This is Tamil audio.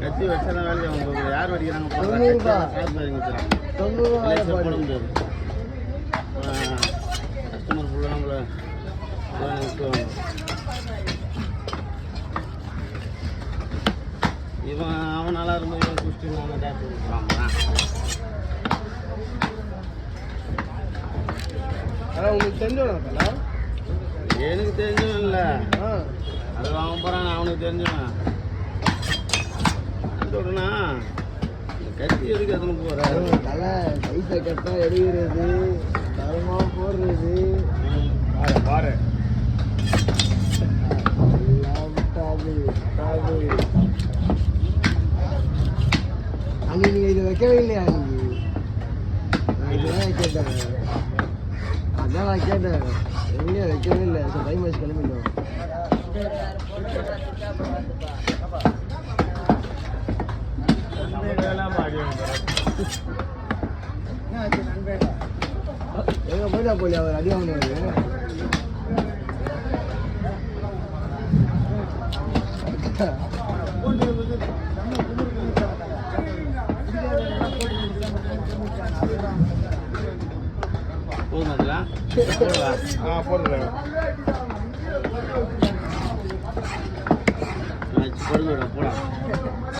கத்தி வச்சாதான் வேலைக்கு அவங்க யார் வடிக்கிறாங்க போட முடியாது கஸ்டமர் ஃபுல்லாக நம்மளை இவன் அவன் நல்லா இருக்கும் இவன் குஷ்டி நாங்கள் டாக்டர் கொடுக்குறான். ஆனால் உங்களுக்கு தெரிஞ்சவனா? எனக்கு தெரிஞ்சவன் இல்லை, அது வாங்க போகிறான் அவனுக்கு தெரிஞ்சவன். சொல்றேன்னா கத்தி எதுக்கு எத்தனை போகிறாரு தலை கைத்தை கட்டாக எடுக்கிறது தரமாக போடுறது பாரு அங்கே நீங்கள் இதை வைக்கவே இல்லையா? அன்றைக்கி இதுதான் கேட்டேன், அதான் நான் கேட்டேன். எங்கேயும் வைக்கவே இல்லை. ஸோ டைம் வச்சு கிளம்பிட்டோம். எங்கே போயிட்டா போலியா அவர் அடி வாங்கினாரு. போடுங்க போடலாம்.